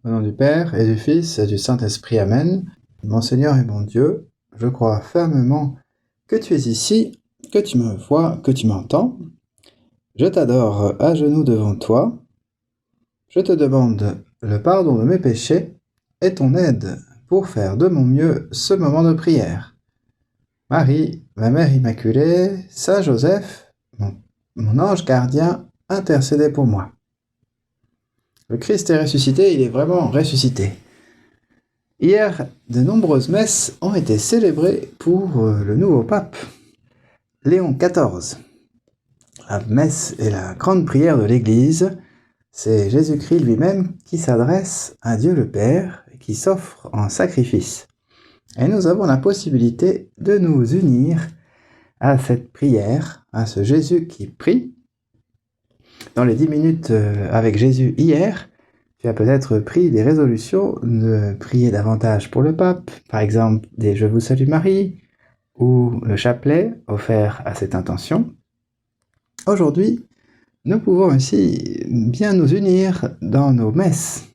Au nom du Père, et du Fils, et du Saint-Esprit, Amen. Mon Seigneur et mon Dieu, je crois fermement que tu es ici, que tu me vois, que tu m'entends. Je t'adore à genoux devant toi. Je te demande le pardon de mes péchés et ton aide pour faire de mon mieux ce moment de prière. Marie, ma Mère Immaculée, Saint Joseph, mon ange gardien, intercédez pour moi. Le Christ est ressuscité, il est vraiment ressuscité. Hier, de nombreuses messes ont été célébrées pour le nouveau pape, Léon XIV. La messe est la grande prière de l'Église. C'est Jésus-Christ lui-même qui s'adresse à Dieu le Père et qui s'offre en sacrifice. Et nous avons la possibilité de nous unir à cette prière, à ce Jésus qui prie. Dans les 10 minutes avec Jésus hier, tu as peut-être pris des résolutions de prier davantage pour le pape, par exemple des Je vous salue Marie, ou le chapelet offert à cette intention. Aujourd'hui, nous pouvons aussi bien nous unir dans nos messes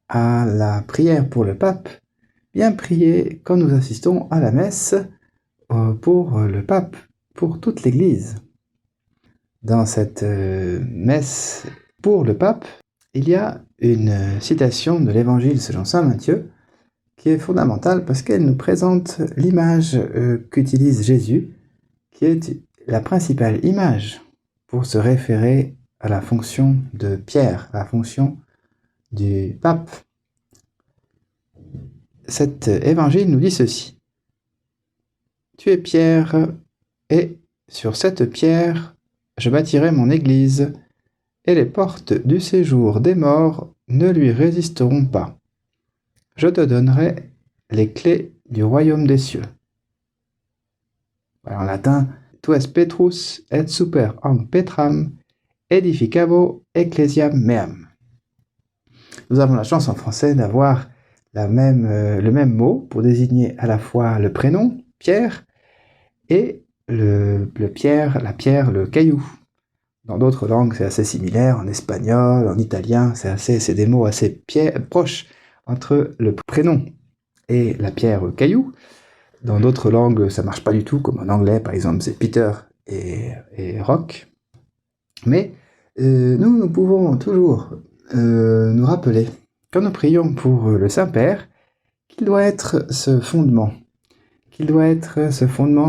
à la prière pour le pape, bien prier quand nous assistons à la messe pour le pape, pour toute l'Église. Dans cette messe pour le pape, il y a une citation de l'Évangile selon saint Matthieu qui est fondamentale parce qu'elle nous présente l'image qu'utilise Jésus, qui est la principale image pour se référer à la fonction de Pierre, à la fonction du pape. Cet évangile nous dit ceci. Tu es Pierre, et sur cette pierre, je bâtirai mon église, et les portes du séjour des morts ne lui résisteront pas. Je te donnerai les clés du royaume des cieux. En latin, tu es Petrus et super en Petram, edificabo ecclesiam meam. Nous avons la chance en français d'avoir le même mot pour désigner à la fois le prénom, Pierre, et la pierre, le caillou. Dans d'autres langues, c'est assez similaire, en espagnol, en italien, c'est des mots assez proches entre le prénom et la pierre caillou. Dans d'autres langues, ça marche pas du tout, comme en anglais, par exemple, c'est Peter et Rock. Mais nous pouvons toujours nous rappeler, quand nous prions pour le Saint-Père, qu'il doit être ce fondement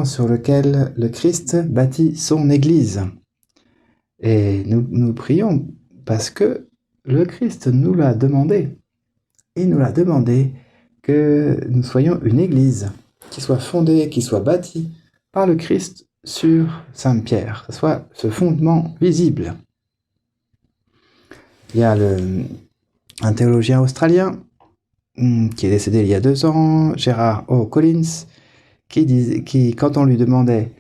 sur lequel le Christ bâtit son Église. Et nous prions parce que le Christ nous l'a demandé. Il nous l'a demandé que nous soyons une Église qui soit fondée, qui soit bâtie par le Christ sur Saint-Pierre, que ce soit ce fondement visible. Il y a un théologien australien qui est décédé il y a 2 ans, Gerard O. Collins, qui quand on lui demandait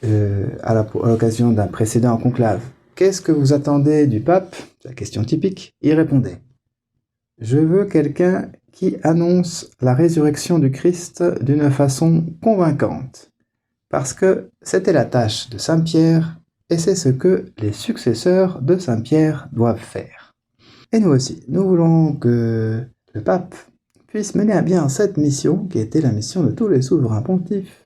à l'occasion d'un précédent conclave, qu'est-ce que vous attendez du pape? La question typique, il répondait, je veux quelqu'un qui annonce la résurrection du Christ d'une façon convaincante, parce que c'était la tâche de Saint Pierre, et c'est ce que les successeurs de Saint Pierre doivent faire. Et nous aussi, nous voulons que le pape puisse mener à bien cette mission, qui était la mission de tous les souverains pontifes,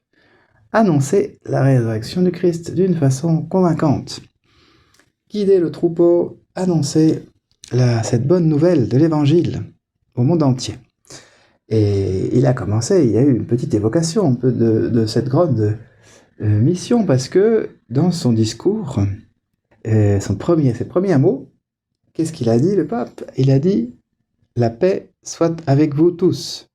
annoncer la résurrection du Christ d'une façon convaincante, guider le troupeau, annoncer cette bonne nouvelle de l'Évangile au monde entier. Et il a eu une petite évocation un peu de cette grande mission, parce que dans son discours, ses premiers mots, qu'est-ce qu'il a dit, le pape? Il a dit « La paix soit avec vous tous ».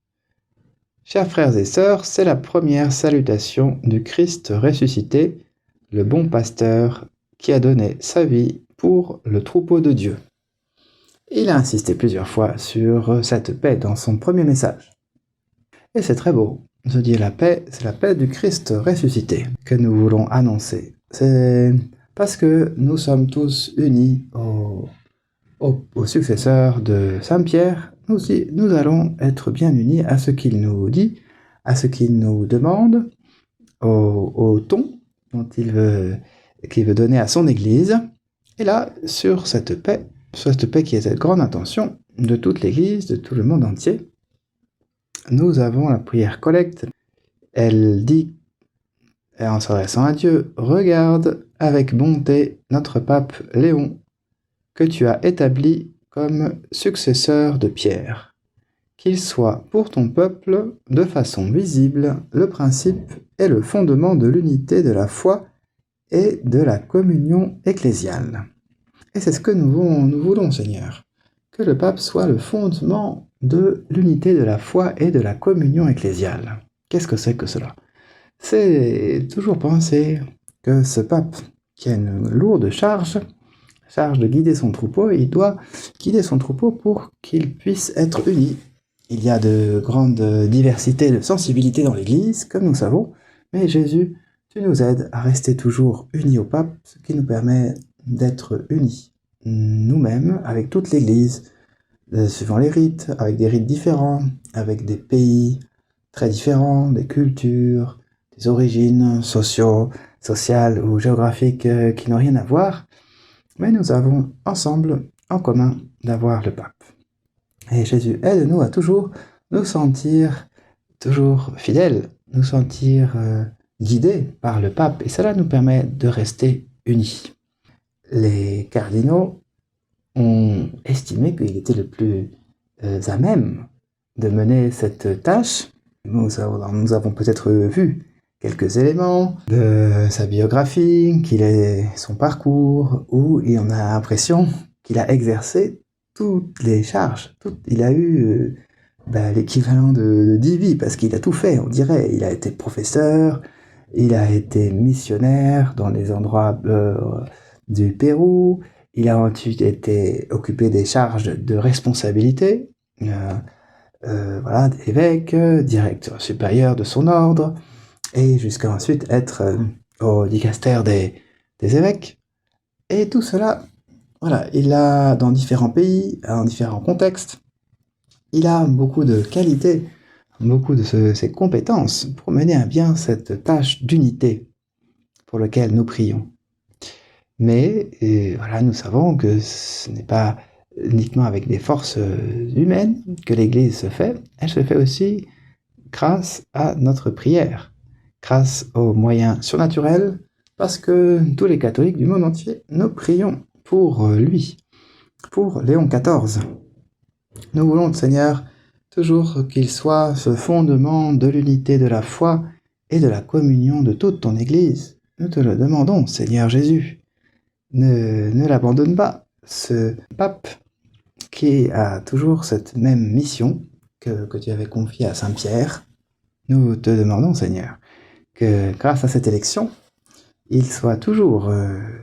Chers frères et sœurs, c'est la première salutation du Christ ressuscité, le bon pasteur qui a donné sa vie pour le troupeau de Dieu. Il a insisté plusieurs fois sur cette paix dans son premier message. Et c'est très beau. On se dit la paix, c'est la paix du Christ ressuscité que nous voulons annoncer. C'est parce que nous sommes tous unis aux successeurs de Saint Pierre. Nous allons être bien unis à ce qu'il nous dit, à ce qu'il nous demande, au ton qu'il veut donner à son Église. Et là, sur cette paix qui est cette grande intention, de toute l'Église, de tout le monde entier. Nous avons la prière collecte. Elle dit, en s'adressant à Dieu, « Regarde avec bonté notre pape Léon, que tu as établi comme successeur de Pierre. Qu'il soit pour ton peuple, de façon visible, le principe et le fondement de l'unité de la foi et de la communion ecclésiale. » Et c'est ce que nous voulons, Seigneur, que le pape soit le fondement de l'unité de la foi et de la communion ecclésiale. Qu'est-ce que c'est que cela? C'est toujours penser que ce pape, qui a une lourde charge de guider son troupeau, il doit guider son troupeau pour qu'il puisse être uni. Il y a de grandes diversités de sensibilités dans l'Église, comme nous savons, mais Jésus, tu nous aides à rester toujours unis au pape, ce qui nous permet d'être unis nous-mêmes avec toute l'Église, suivant les rites, avec des rites différents, avec des pays très différents, des cultures, des origines sociales ou géographiques qui n'ont rien à voir, mais nous avons ensemble en commun d'avoir le pape. Et Jésus, aide-nous à toujours nous sentir toujours fidèles, nous sentir guidés par le pape, et cela nous permet de rester unis. Les cardinaux ont estimé qu'il était le plus à même de mener cette tâche. Nous avons peut-être vu quelques éléments de sa biographie, son parcours, où on a l'impression qu'il a exercé toutes les charges. Il a eu l'équivalent de 10 vies, parce qu'il a tout fait, on dirait. Il a été professeur, il a été missionnaire dans les endroits du Pérou, il a ensuite été occupé des charges de responsabilité, d'évêque, directeur supérieur de son ordre, et jusqu'à ensuite être au dicastère des évêques. Et tout cela, il a, dans différents pays, en différents contextes, il a beaucoup de qualités, beaucoup de ses compétences pour mener à bien cette tâche d'unité pour laquelle nous prions. Mais nous savons que ce n'est pas uniquement avec des forces humaines que l'Église se fait, elle se fait aussi grâce à notre prière, grâce aux moyens surnaturels, parce que tous les catholiques du monde entier, nous prions pour lui, pour Léon XIV. Nous voulons, Seigneur, toujours qu'il soit ce fondement de l'unité de la foi et de la communion de toute ton Église. Nous te le demandons, Seigneur Jésus. Ne l'abandonne pas, ce pape qui a toujours cette même mission que tu avais confiée à Saint Pierre. Nous te demandons, Seigneur, que grâce à cette élection, il soit toujours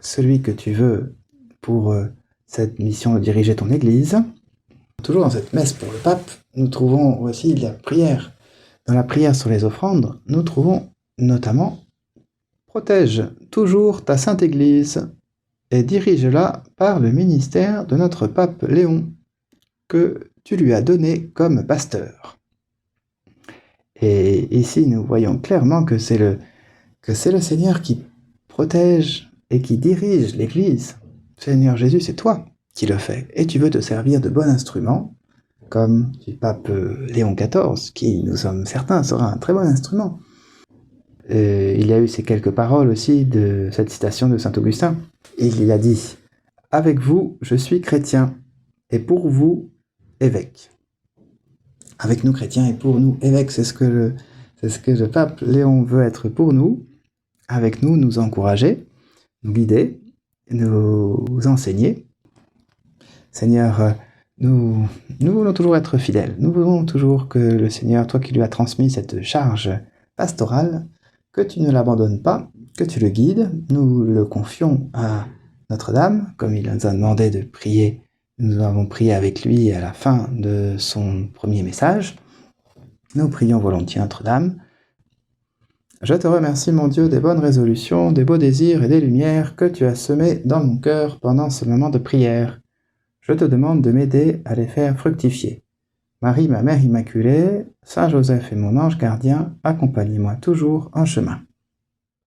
celui que tu veux pour cette mission de diriger ton Église. Toujours dans cette messe pour le pape, nous trouvons aussi la prière. Dans la prière sur les offrandes, nous trouvons notamment « Protège toujours ta sainte Église et dirige-la par le ministère de notre pape Léon, que tu lui as donné comme pasteur. » Et ici, nous voyons clairement que c'est le Seigneur qui protège et qui dirige l'Église. Seigneur Jésus, c'est toi qui le fais. Et tu veux te servir de bon instrument, comme du pape Léon XIV, qui, nous sommes certains, sera un très bon instrument. Il y a eu ces quelques paroles aussi de cette citation de saint Augustin. Il a dit « Avec vous, je suis chrétien, et pour vous, évêque. » Avec nous, chrétiens, et pour nous, évêque, c'est ce que le pape Léon veut être pour nous, avec nous, nous encourager, nous guider, nous enseigner. Seigneur, nous voulons toujours être fidèles. Nous voulons toujours que le Seigneur, toi qui lui as transmis cette charge pastorale, que tu ne l'abandonnes pas, que tu le guides. Nous le confions à Notre-Dame, comme il nous a demandé de prier. Nous avons prié avec lui à la fin de son premier message. Nous prions volontiers Notre-Dame. Je te remercie, mon Dieu, des bonnes résolutions, des beaux désirs et des lumières que tu as semés dans mon cœur pendant ce moment de prière. Je te demande de m'aider à les faire fructifier. Marie, ma Mère Immaculée, Saint Joseph et mon ange gardien, accompagnez-moi toujours en chemin.